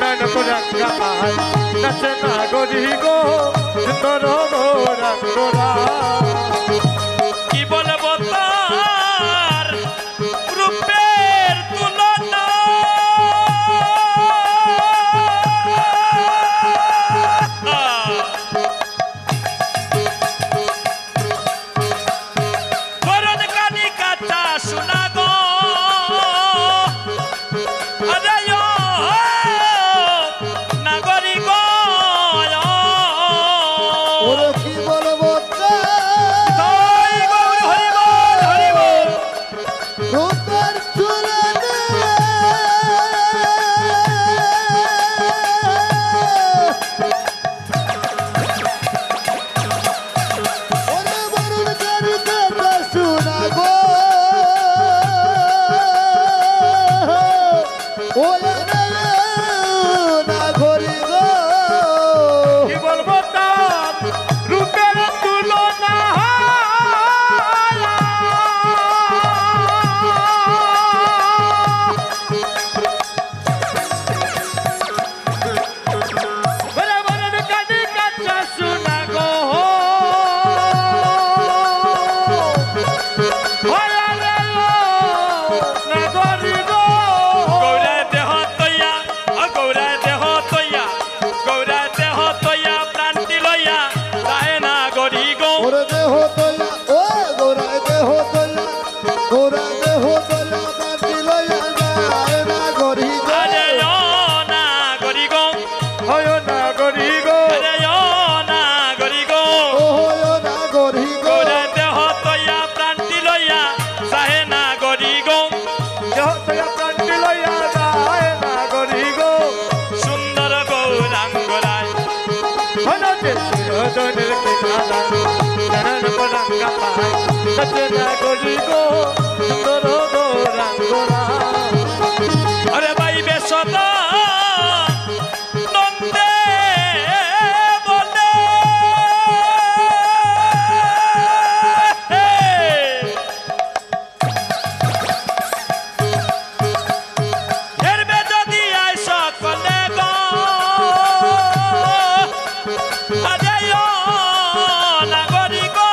C: নয়ন পুরাঙ্গা পায় নাচে না গরি গো সুন্দর গৌরাঙ্গরা
A: কি বলবো তার রূপের তুলনা বরণ কানি কাটা শোনা গো আরে ও নাগরি গো
B: ওরে কি বলবো
A: জয় গৌর হরি বল হরি বল
B: রূপের তুলনা ওরে বরুণ করিতে শোনা গো ওরে না ঘরি গো
C: কি বলবো তার রূপের তুলনা বলে বলে কাটি কাটা শোনা গো হয় রে নগরী গো
A: গৌরায় দেহ তৈয়া গৌরায় দেহ তৈয়া গৌরায় দেহ তৈয়া প্রান্তি লইয়া যায় না গড়ি গৌ
B: ওরে দেহ তৈয়া ও গোরায় দেহ তৈয়া গোরা দেহ তৈয়া প্রান্তি লইয়া যায় না গরি গো
A: আরে ও না গড়ি গৌ
C: হয় নগরী গো
A: আরে ও না গড়ি গৌ
B: ও হয় না গরি গো
A: গৌরায় দেহ তৈয়া প্রান্তি লইয়া যায় না গড়ি গৌ
C: জয় প্রান্তি লইয়া যায় নগরী গো
A: সুন্দর গৌরাঙ্গরায়
C: হনতে শিরোধনের কিনারায় নয়ন পুরাঙ্গা পায় নাচে না গরি গো সুন্দর গৌরাঙ্গরা
A: আরে ভাই বেসদা নন্দে বলে হেরবে যদি আয় সকলে গো আরে ও নাগরি গো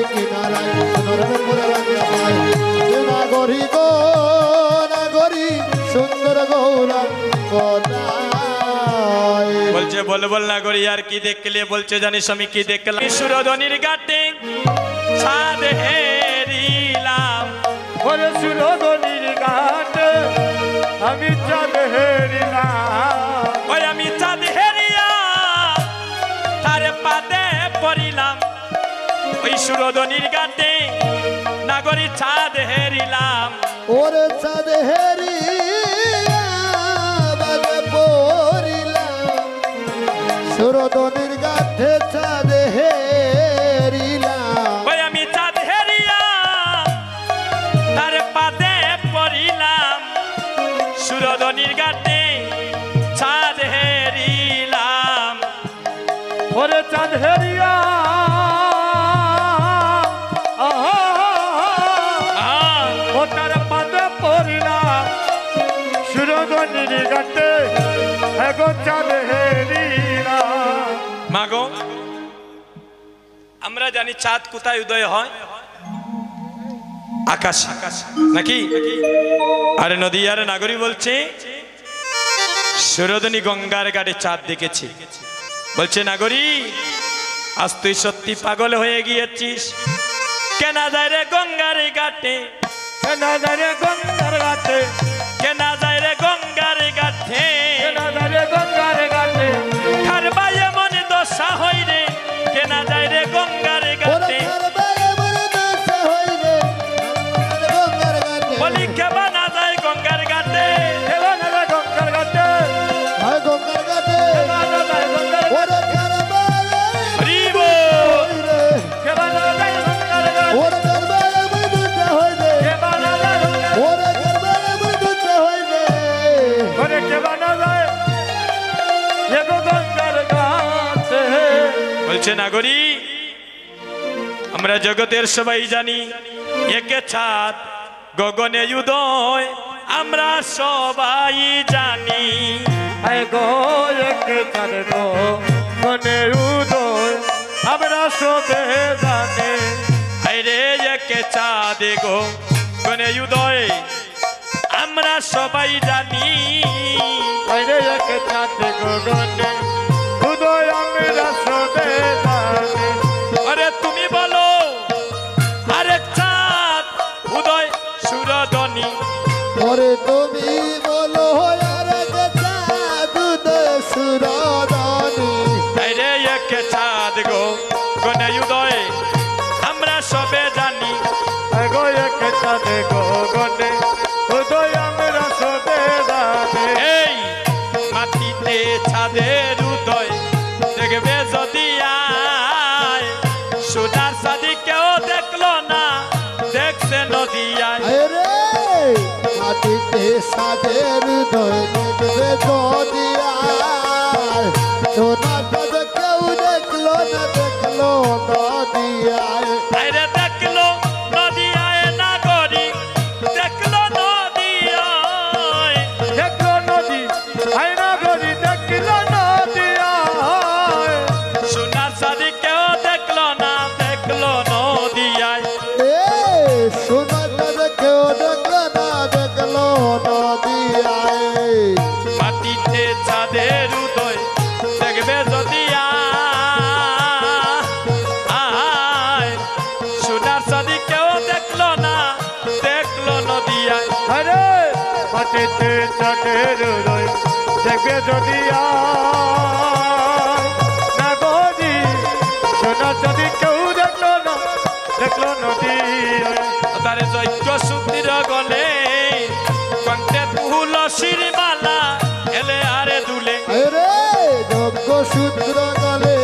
B: কিনারায় সোনার মোরা রাখিয়া পায় নাগরী গো নাগরী সুন্দর গৌরাঙ্গ
A: বলছে বল বল না করি আর কি দেখলে বলছে জানিস আমি কি দেখলাম সুরধনির ঘাটে ছাদ হেরিলাম
C: ওরে সুরধনির ঘাটে আমি চাঁদ হেরিলাম
A: ওই আমি চাঁদ হেরিয়া তার পাদে পড়িলাম ওই সুরধনির ঘাটে নাগরী চাঁদ হেরিলাম
B: ওরে চাঁদ হেরিয়া বাজে পড়িলাম সুরধনির গাঠে চাঁদ হেরিলাম
A: ওই আমি চাঁদ হেরিয়া তার পাদে পড়িলাম সুরধনির ঘাটে চাঁদ হেরিলাম
C: ওরে চাঁদ হেরিয়া ও তার পাদে পড়িলাম সুরধনির ঘাটে এগো চাঁদ হেরিলাম
A: মাগো আমরা জানি চাঁদ কোথায় উদয় হয় আকাশ নাকি আরে নদী আর নাগরী বলছে সুরধনী গঙ্গার ঘাটে চাঁদ দেখেছি বলছে নাগরী আজ তুই সত্যি পাগল হয়ে গিয়েছিস কেনা যায় রে গঙ্গার ঘাটে
C: কেনা যায় রে গঙ্গার ঘাটে
A: কেনা যায় রে গঙ্গার ঘাটে
C: কেনা যায় রে গঙ্গার ঘাটে
A: খার বাইয়ে মনে দশা হই রে কেনা যায় রে গঙ্গার ঘাটে বলি কেবা না যায় গঙ্গার ঘাটে
C: কেবা না যায় গঙ্গার ঘাটে কেবা না যায় গঙ্গার ঘাটে
A: হরিব
C: কেবা না যায় গঙ্গার ঘাটে কেবা না যায় ওরে কেবা না যায় এগো গঙ্গার ঘাটে
A: বলছে নাগরী আমরা জগতের সবাই জানি একে ছাদ গগনে উদয় আমরা সবাই জানি
C: গো একে চাঁদ গো মনে উদয় আমরা সবে জানি
A: আরে একে চাঁদ গো গগনে উদয় আমরা সবাই জানি
C: আরে একে চাঁদ গো গনে উদয় আমরা সবে জানি
A: আরে তুমি বলো আরে চাঁদ উদয় সুরধনী
B: ওরে তুমি বলো আরে চাঁদ সুরধনী
A: আরে একে চাঁদ গো গগনে উদয় আমরা সবে জানি
C: গো একে চাঁদ গো গনে উদয় আমরা সবে জানি
A: এই মাটিতে ছাদের উদয় দেখবে যদি আয় সোনার সাদি কেউ দেখলো না দেখছে নদিয়ায়
B: রে মাটিতে সাদের দই দেখবে যদি আয় সোনা চাঁদ কেউ দেখলো না নদিয়ায়
A: আরে দেখলো নদিয়ায় নাগরী দেখলো নদিয়ায়
C: দেখলো নদী আয়না গরি দেখলো নদী
A: সোনার সাদি কেউ দেখলো না দেখলো নদিয়ায়
B: এ সোনা চাঁদ কেউ দেখলো নদিয়ায়
A: মাটিতে ছাদের উদয় দেখবে যদি আয় সোনার সাদি কেউ দেখলো না দেখলো নদিয়ায়
C: আরে মাটিতে চাঁদের উদয় দেখবে যদি না গরি সোনা যদি কেউ দেখলো না দেখলো নদী
A: তারে যজ্ঞ শুদ্ধির গলে কণ্ঠে তুলসীর মালা এলে আরে দুলে
B: রে যজ্ঞ সূত্র গলে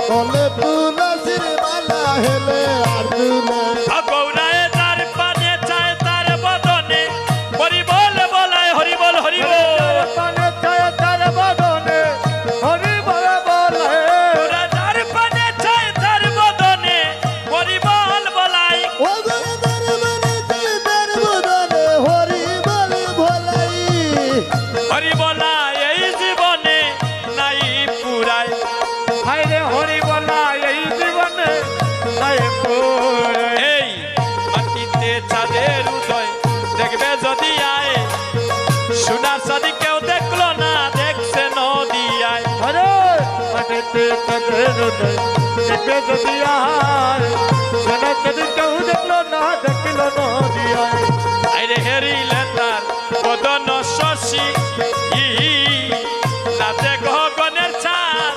B: গলে তুলসীর মালা হেলে আর দুলে
A: গৌরায় তার পানে চায় তার বদনে হরিবল বলায় হরিবল হরিবল
C: পানে চায় তার বদনে হরি বলে বলে
A: গৌরা তার পানে চায় তার বদনে হরিবল বলায়
B: ও গরে তার বদনে হরি বলে ভোলাই
A: হরি বলায় এই জীবনে নাই পুরায়
C: হায়রে হরি বলা এই জীবনে নাই হৃদয় দেখবে যদি আয় সোনা যদি কেউ দেখলো না দেখলো নদিয়ায়
A: আরে হেরিলে তার বদন শশী নাচে গগনের ছাদ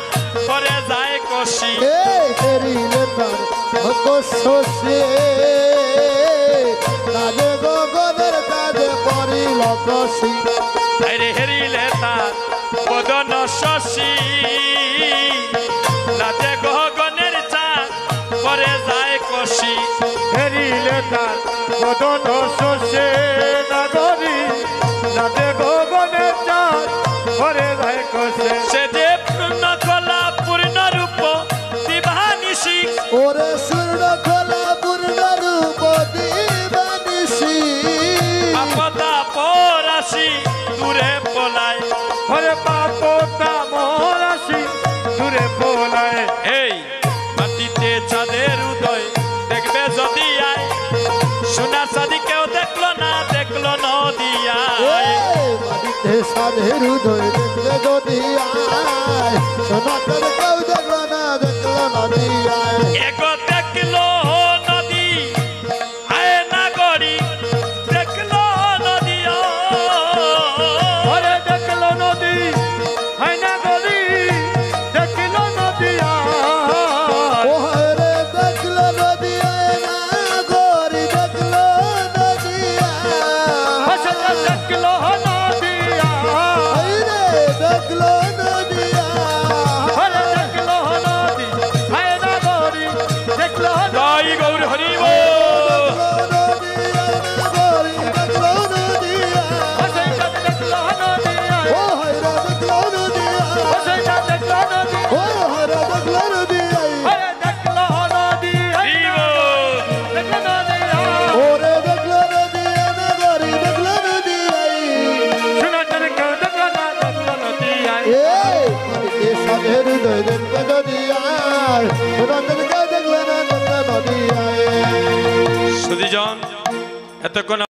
A: করে যায় কষি
B: হেরিলে তার শশী কাজে গগনের কাজে পড়িল কষি
A: আরে হেরিলে তার বদন শশী নাচে গগনের ছাদ করে যায় কষি
C: হেরিলে তার বদন শোষে নাগরী নাচে গগনের চাঁদ ঘরে যায় কষে
A: সে যে পূর্ণ কলা পূর্ণ রূপ দিবানিশি
B: ওরে সূর্য খোলা পূর্ণ রূপ দিবানিশি
A: আপদা পরাশি দূরে পলায়
C: ঘরে পাপতা মরাশি দূরে পোলায়
A: এই মাটিতে চাঁদের উদয় দেখবে যদি আয় সোনার সাদি কেউ দেখলো না দেখলো নদিয়ায়
B: মাটিতে সাধের উদয় দেখলে যদি আয় সোনাতের কেউ দেখলো না দেখলো নদিয়ায়
A: এগো দেখলো নদী আয় নাগরী দেখলো নদিয়া
C: ঘরে দেখলো নদী হয় না গরি দেখলো নদিয়া
B: ও রে দেখলো নদিয়ায় না গরি দেখলো নদিয়ায়
C: হাসনা দেখলো নদিয়া
B: এই রে দেখলো নদিয়ায়
C: ঘরে দেখলো নদী হয় না গরি দেখলো
A: জয় গৌর হরি বল।
C: হাসনা দেখলো নদিয়া
B: ও হায়রা দেখলো নদিয়া
C: হাসনা দেখলো নদী
B: ও হায়রা দেখলো নদিয়া
C: ঘরে দেখলো নদী
A: হরি বল।
C: দেখলো নদিয়া
B: ওরে দেখলো নদিয়া নগরী দেখলো নদিয়া
C: সোনা যদি কেউ দেখলো না দেখলো নদিয়া
B: এই মাটিতে সাধের হৃদয় দেখলো নদিয়া সোনাদের কেউ দেখলো না দেখলো নদিয়া
A: সুধীজন এতক্ষণ